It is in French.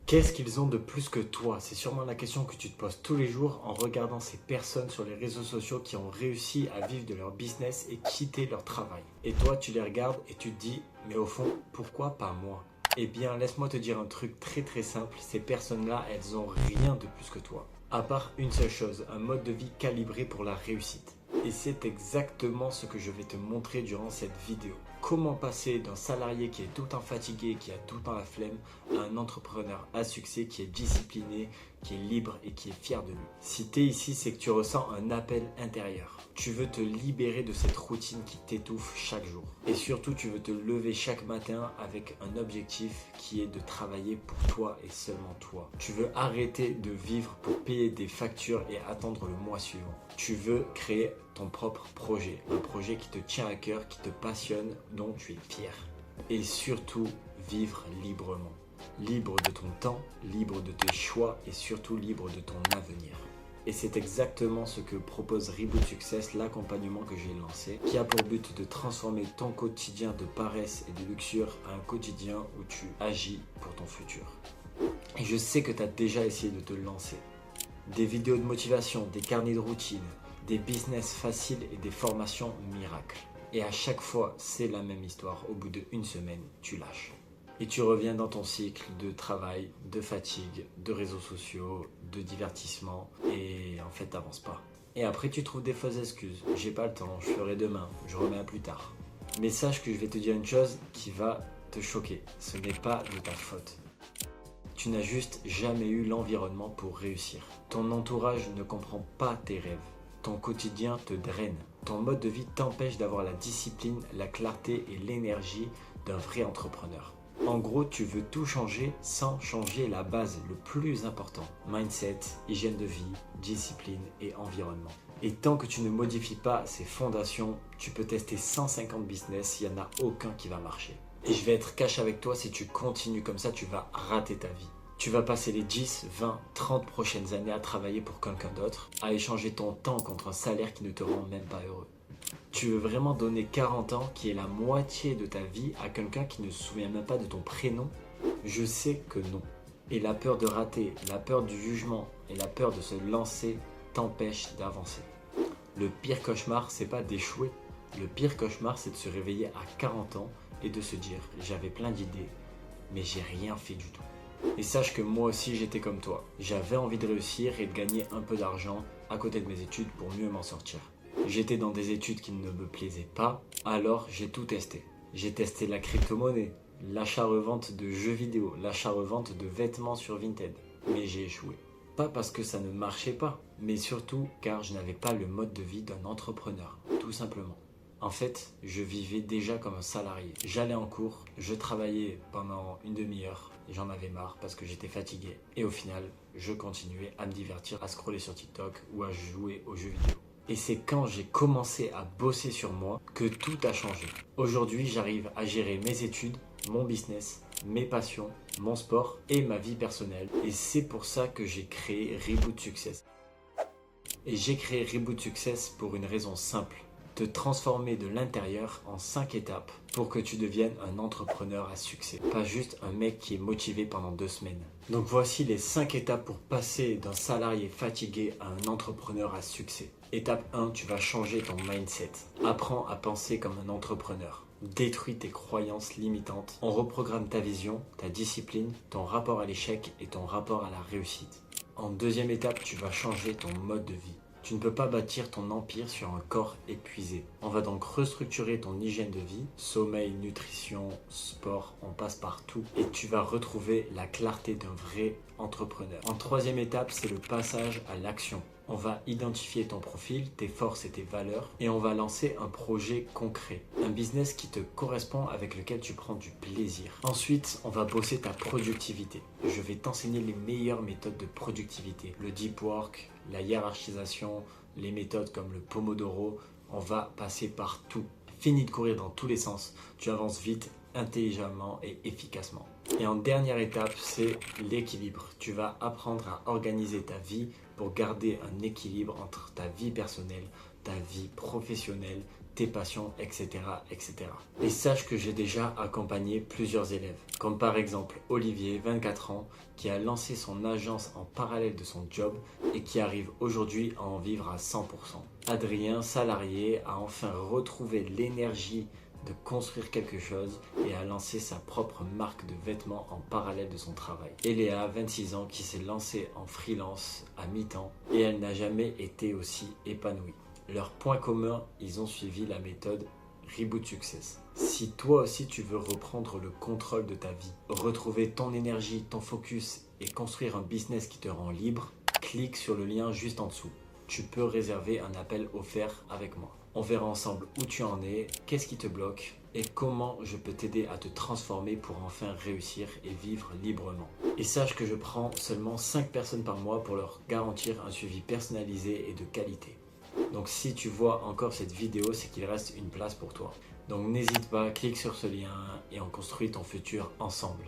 Qu'est-ce qu'ils ont de plus que toi? C'est sûrement la question que tu te poses tous les jours en regardant ces personnes sur les réseaux sociaux qui ont réussi à vivre de leur business et quitter leur travail. Et toi, tu les regardes et tu te dis, mais au fond, pourquoi pas moi? Eh bien, laisse-moi te dire un truc très très simple, ces personnes-là, elles ont rien de plus que toi. À part une seule chose, un mode de vie calibré pour la réussite. Et c'est exactement ce que je vais te montrer durant cette vidéo. Comment passer d'un salarié qui est tout le temps fatigué, qui a tout le temps la flemme, à un entrepreneur à succès qui est discipliné, qui est libre et qui est fier de lui. Si tu es ici, c'est que tu ressens un appel intérieur. Tu veux te libérer de cette routine qui t'étouffe chaque jour. Et surtout, tu veux te lever chaque matin avec un objectif qui est de travailler pour toi et seulement toi. Tu veux arrêter de vivre pour payer des factures et attendre le mois suivant. Tu veux créer ton propre projet, un projet qui te tient à cœur, qui te passionne, dont tu es fier. Et surtout, vivre librement. Libre de ton temps, libre de tes choix et surtout libre de ton avenir. Et c'est exactement ce que propose Reboot Success, l'accompagnement que j'ai lancé, qui a pour but de transformer ton quotidien de paresse et de luxure à un quotidien où tu agis pour ton futur. Et je sais que tu as déjà essayé de te lancer. Des vidéos de motivation, des carnets de routine, des business faciles et des formations miracles. Et à chaque fois, c'est la même histoire. Au bout d'une semaine, tu lâches. Et tu reviens dans ton cycle de travail, de fatigue, de réseaux sociaux, de divertissement. Et en fait, t'avances pas. Et après, tu trouves des fausses excuses. J'ai pas le temps, je ferai demain, je remets à plus tard. Mais sache que je vais te dire une chose qui va te choquer. Ce n'est pas de ta faute. Tu n'as juste jamais eu l'environnement pour réussir. Ton entourage ne comprend pas tes rêves. Ton quotidien te draine. Ton mode de vie t'empêche d'avoir la discipline, la clarté et l'énergie d'un vrai entrepreneur. En gros, tu veux tout changer sans changer la base, le plus important. Mindset, hygiène de vie, discipline et environnement. Et tant que tu ne modifies pas ces fondations, tu peux tester 150 business, il n'y en a aucun qui va marcher. Et je vais être cash avec toi, si tu continues comme ça, tu vas rater ta vie. Tu vas passer les 10, 20, 30 prochaines années à travailler pour quelqu'un d'autre, à échanger ton temps contre un salaire qui ne te rend même pas heureux. Tu veux vraiment donner 40 ans, qui est la moitié de ta vie, à quelqu'un qui ne se souvient même pas de ton prénom? Je sais que non. Et la peur de rater, la peur du jugement et la peur de se lancer t'empêchent d'avancer. Le pire cauchemar, c'est pas d'échouer. Le pire cauchemar, c'est de se réveiller à 40 ans et de se dire « j'avais plein d'idées, mais j'ai rien fait du tout ». Et sache que moi aussi j'étais comme toi. J'avais envie de réussir et de gagner un peu d'argent à côté de mes études pour mieux m'en sortir. J'étais dans des études qui ne me plaisaient pas, alors j'ai tout testé. J'ai testé la crypto-monnaie, l'achat-revente de jeux vidéo, l'achat-revente de vêtements sur Vinted. Mais j'ai échoué. Pas parce que ça ne marchait pas, mais surtout car je n'avais pas le mode de vie d'un entrepreneur, tout simplement. En fait, je vivais déjà comme un salarié. J'allais en cours, je travaillais pendant une demi-heure, j'en avais marre parce que j'étais fatigué. Et au final, je continuais à me divertir, à scroller sur TikTok ou à jouer aux jeux vidéo. Et c'est quand j'ai commencé à bosser sur moi que tout a changé. Aujourd'hui, j'arrive à gérer mes études, mon business, mes passions, mon sport et ma vie personnelle. Et c'est pour ça que j'ai créé Reboot Success. Et j'ai créé Reboot Success pour une raison simple. Te transformer de l'intérieur en 5 étapes pour que tu deviennes un entrepreneur à succès. Pas juste un mec qui est motivé pendant 2 semaines. Donc voici les 5 étapes pour passer d'un salarié fatigué à un entrepreneur à succès. Étape 1, tu vas changer ton mindset. Apprends à penser comme un entrepreneur. Détruis tes croyances limitantes. On reprogramme ta vision, ta discipline, ton rapport à l'échec et ton rapport à la réussite. En deuxième étape, tu vas changer ton mode de vie. Tu ne peux pas bâtir ton empire sur un corps épuisé. On va donc restructurer ton hygiène de vie, sommeil, nutrition, sport, on passe par tout. Et tu vas retrouver la clarté d'un vrai entrepreneur. En troisième étape, c'est le passage à l'action. On va identifier ton profil, tes forces et tes valeurs et on va lancer un projet concret. Un business qui te correspond, avec lequel tu prends du plaisir. Ensuite, on va bosser ta productivité. Je vais t'enseigner les meilleures méthodes de productivité. Le deep work, la hiérarchisation, les méthodes comme le Pomodoro. On va passer par tout. Fini de courir dans tous les sens. Tu avances vite, intelligemment et efficacement. Et en dernière étape, c'est l'équilibre. Tu vas apprendre à organiser ta vie pour garder un équilibre entre ta vie personnelle, ta ta vie professionnelle, tes passions, etc., etc. Et sache que j'ai déjà accompagné plusieurs élèves, comme par exemple Olivier, 24 ans, qui a lancé son agence en parallèle de son job et qui arrive aujourd'hui à en vivre à 100%. Adrien, salarié, a enfin retrouvé l'énergie de construire quelque chose et a lancé sa propre marque de vêtements en parallèle de son travail. Et Léa, 26 ans, qui s'est lancée en freelance à mi-temps et elle n'a jamais été aussi épanouie. Leur point commun, ils ont suivi la méthode Reboot Success. Si toi aussi tu veux reprendre le contrôle de ta vie, retrouver ton énergie, ton focus et construire un business qui te rend libre, clique sur le lien juste en dessous. Tu peux réserver un appel offert avec moi. On verra ensemble où tu en es, qu'est-ce qui te bloque et comment je peux t'aider à te transformer pour enfin réussir et vivre librement. Et sache que je prends seulement 5 personnes par mois pour leur garantir un suivi personnalisé et de qualité. Donc si tu vois encore cette vidéo, c'est qu'il reste une place pour toi. Donc n'hésite pas, clique sur ce lien et on construit ton futur ensemble.